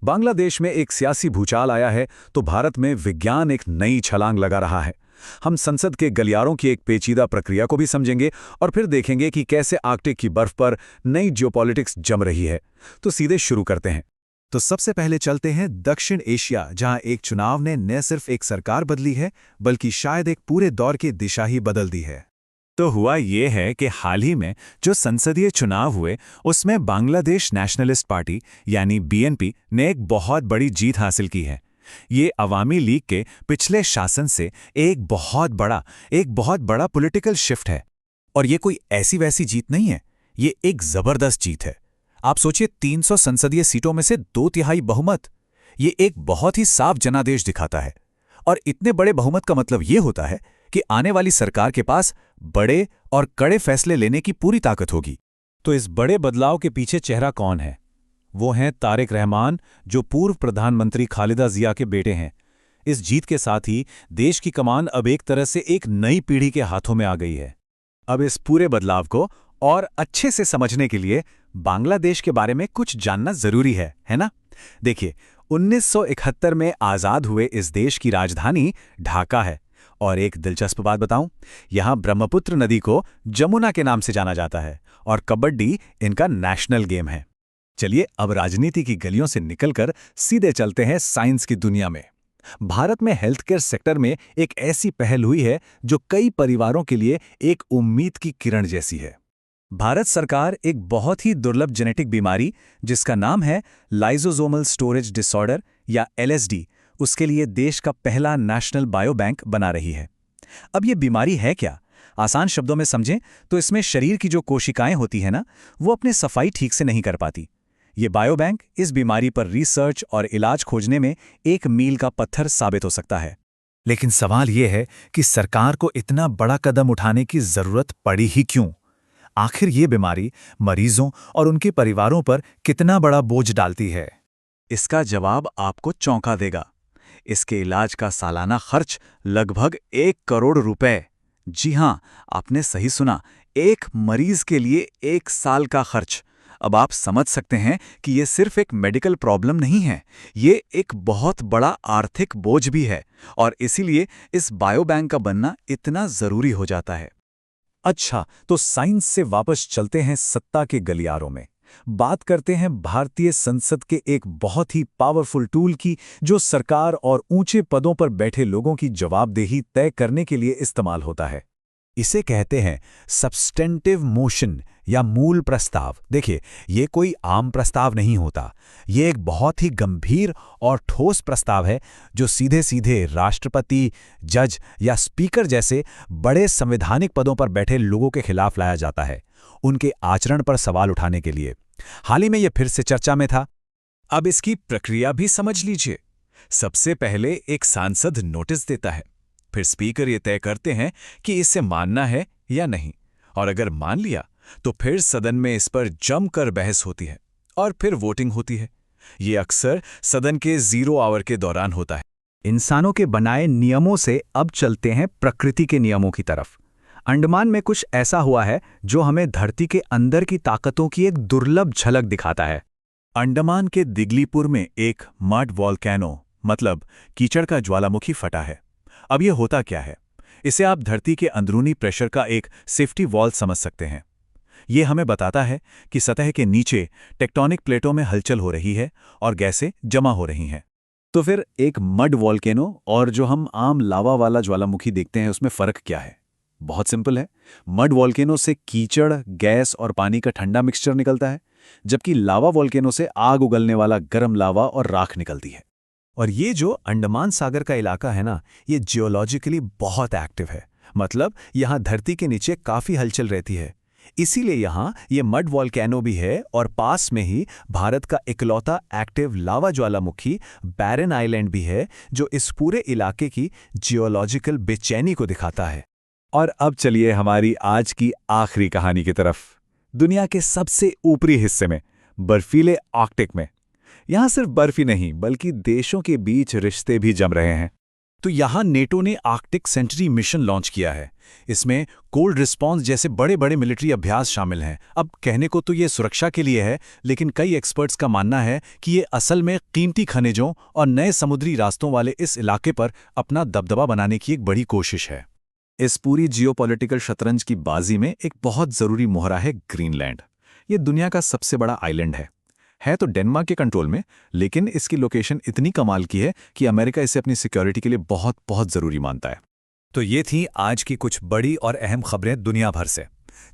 बांग्लादेश में एक सियासी भूचाल आया है तो भारत में विज्ञान एक नई छलांग लगा रहा है। हम संसद के गलियारों की एक पेचीदा प्रक्रिया को भी समझेंगे और फिर देखेंगे कि कैसे आर्कटिक की बर्फ पर नई जियोपॉलिटिक्स जम रही है। तो सीधे शुरू करते हैं। तो सबसे पहले चलते हैं दक्षिण एशिया, जहां एक चुनाव ने न सिर्फ एक सरकार बदली है बल्कि शायद एक पूरे दौर की दिशा ही बदल दी है। तो हुआ ये है कि हाल ही में जो संसदीय चुनाव हुए उसमें बांग्लादेश नेशनलिस्ट पार्टी यानी बीएनपी ने एक बहुत बड़ी जीत हासिल की है। ये अवामी लीग के पिछले शासन से एक बहुत बड़ा पॉलिटिकल शिफ्ट है। और ये कोई ऐसी वैसी जीत नहीं है, ये एक जबरदस्त जीत है। आप सोचिए, 300 संसदीय सीटों में से 2/3 बहुमत। ये एक बहुत ही साफ जनादेश दिखाता है। और इतने बड़े बहुमत का मतलब ये होता है कि आने वाली सरकार के पास बड़े और कड़े फैसले लेने की पूरी ताकत होगी। तो इस बड़े बदलाव के पीछे चेहरा कौन है? वो हैं तारिक रहमान, जो पूर्व प्रधानमंत्री खालिदा जिया के बेटे हैं। इस जीत के साथ ही देश की कमान अब एक तरह से एक नई पीढ़ी के हाथों में आ गई है। अब इस पूरे बदलाव को और अच्छे से समझने के लिए बांग्लादेश के बारे में कुछ जानना जरूरी है ना? देखिए, 1971 में आजाद हुए इस देश की राजधानी ढाका है। और एक दिलचस्प बात बताऊं, यहां ब्रह्मपुत्र नदी को जमुना के नाम से जाना जाता है और कबड्डी इनका नेशनल गेम है। चलिए अब राजनीति की गलियों से निकलकर सीधे चलते हैं साइंस की दुनिया में। भारत में हेल्थ केयर सेक्टर में एक ऐसी पहल हुई है जो कई परिवारों के लिए एक उम्मीद की किरण जैसी है। भारत सरकार एक बहुत ही दुर्लभ जेनेटिक बीमारी जिसका नाम है लाइसोसोमल स्टोरेज डिसऑर्डर या एलएसडी, उसके लिए देश का पहला नेशनल बायोबैंक बना रही है। अब ये बीमारी है क्या? आसान शब्दों में समझें तो इसमें शरीर की जो कोशिकाएं होती हैं ना, वो अपनी सफाई ठीक से नहीं कर पाती। ये बायोबैंक इस बीमारी पर रिसर्च और इलाज खोजने में एक मील का पत्थर साबित हो सकता है। लेकिन सवाल ये है कि सरकार को इतना बड़ा कदम उठाने की जरूरत पड़ी ही क्यों? आखिर ये बीमारी मरीजों और उनके परिवारों पर कितना बड़ा बोझ डालती है? इसका जवाब आपको चौंका देगा। इसके इलाज का सालाना खर्च लगभग 1 करोड़ रुपए। जी हां, आपने सही सुना, एक मरीज के लिए 1 साल का खर्च। अब आप समझ सकते हैं कि ये सिर्फ एक मेडिकल प्रॉब्लम नहीं है, ये एक बहुत बड़ा आर्थिक बोझ भी है। और इसीलिए इस बायोबैंक का बनना इतना जरूरी हो जाता है। अच्छा, तो साइंस से वापस चलते हैं सत्ता के गलियारों में। बात करते हैं भारतीय संसद के एक बहुत ही पावरफुल टूल की, जो सरकार और ऊंचे पदों पर बैठे लोगों की जवाबदेही तय करने के लिए इस्तेमाल होता है। इसे कहते हैं सब्सटेंटिव मोशन या मूल प्रस्ताव। देखिए, ये कोई आम प्रस्ताव नहीं होता। ये एक बहुत ही गंभीर और ठोस प्रस्ताव है जो सीधे सीधे राष्ट्रपति, जज या स्पीकर जैसे बड़े संवैधानिक पदों पर बैठे लोगों के खिलाफ लाया जाता है, उनके आचरण पर सवाल उठाने के लिए। हाल ही में यह फिर से चर्चा में था। अब इसकी प्रक्रिया भी समझ लीजिए। सबसे पहले एक सांसद नोटिस देता है, फिर स्पीकर ये तय करते हैं कि इसे मानना है या नहीं, और अगर मान लिया तो फिर सदन में इस पर जमकर बहस होती है और फिर वोटिंग होती है। ये अक्सर सदन के 0 आवर के दौरान होता है। इंसानों के बनाए नियमों से अब चलते हैं प्रकृति के नियमों की तरफ। अंडमान में कुछ ऐसा हुआ है जो हमें धरती के अंदर की ताकतों की एक दुर्लभ झलक दिखाता है। अंडमान के दिगलीपुर में एक मड वॉल्केनो मतलब कीचड़ का ज्वालामुखी फटा है। अब यह होता क्या है? इसे आप धरती के अंदरूनी प्रेशर का एक सेफ्टी वॉल समझ सकते हैं। ये हमें बताता है कि सतह के नीचे टेक्टोनिक प्लेटों में हलचल हो रही है और गैसें जमा हो रही हैं। तो फिर एक मड वॉल्केनो और जो हम आम लावा वाला ज्वालामुखी देखते हैं उसमें फर्क क्या है? बहुत सिंपल है। मड वॉल्केनो से कीचड़, गैस और पानी का ठंडा मिक्सचर निकलता है, जबकि लावा वॉल्केनो से आग उगलने वाला गर्म लावा और राख निकलती है। और ये जो अंडमान सागर का इलाका है ना, ये जियोलॉजिकली बहुत एक्टिव है। मतलब यहाँ धरती के नीचे काफ़ी हलचल रहती है। इसीलिए यहाँ ये मड वॉल्केनो भी है और पास में ही भारत का इकलौता एक्टिव लावा ज्वालामुखी बैरन आइलैंड भी है, जो इस पूरे इलाके की जियोलॉजिकल बेचैनी को दिखाता है। और अब चलिए हमारी आज की आखिरी कहानी की तरफ, दुनिया के सबसे ऊपरी हिस्से में, बर्फीले आर्कटिक में। यहाँ सिर्फ बर्फ ही नहीं बल्कि देशों के बीच रिश्ते भी जम रहे हैं। तो यहाँ नेटो ने आर्कटिक सेंचुरी मिशन लॉन्च किया है। इसमें कोल्ड रिस्पॉन्स जैसे बड़े बड़े मिलिट्री अभ्यास शामिल हैं। अब कहने को तो ये सुरक्षा के लिए है, लेकिन कई एक्सपर्ट्स का मानना है कि ये असल में कीमती खनिजों और नए समुद्री रास्तों वाले इस इलाके पर अपना दबदबा बनाने की एक बड़ी कोशिश है। इस पूरी जियोपॉलिटिकल शतरंज की बाजी में एक बहुत ज़रूरी मोहरा है ग्रीनलैंड। ये दुनिया का सबसे बड़ा आइलैंड है तो डेनमार्क के कंट्रोल में, लेकिन इसकी लोकेशन इतनी कमाल की है कि अमेरिका इसे अपनी सिक्योरिटी के लिए बहुत बहुत ज़रूरी मानता है। तो ये थी आज की कुछ बड़ी और अहम खबरें दुनिया भर से।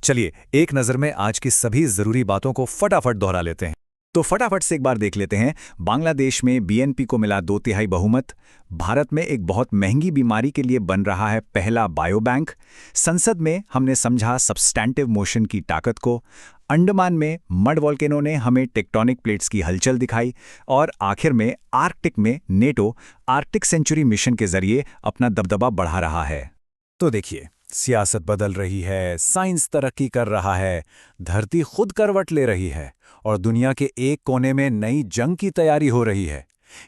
चलिए एक नज़र में आज की सभी ज़रूरी बातों को फटाफट दोहरा लेते हैं। तो फटाफट से एक बार देख लेते हैं। बांग्लादेश में बीएनपी को मिला 2/3 बहुमत। भारत में एक बहुत महंगी बीमारी के लिए बन रहा है पहला बायोबैंक। संसद में हमने समझा सब्सटैंटिव मोशन की ताकत को। अंडमान में मड वॉल्केनो ने हमें टेक्टोनिक प्लेट्स की हलचल दिखाई। और आखिर में आर्कटिक में नेटो आर्कटिक सेंचुरी मिशन के जरिए अपना दबदबा बढ़ा रहा है। तो देखिए, सियासत बदल रही है, साइंस तरक्की कर रहा है, धरती खुद करवट ले रही है और दुनिया के एक कोने में नई जंग की तैयारी हो रही है।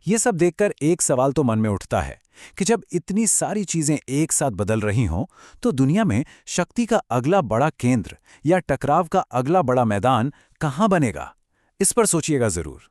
ये सब देखकर एक सवाल तो मन में उठता है कि जब इतनी सारी चीजें एक साथ बदल रही हों, तो दुनिया में शक्ति का अगला बड़ा केंद्र या टकराव का अगला बड़ा मैदान कहाँ बनेगा? इस पर सोचिएगा जरूर।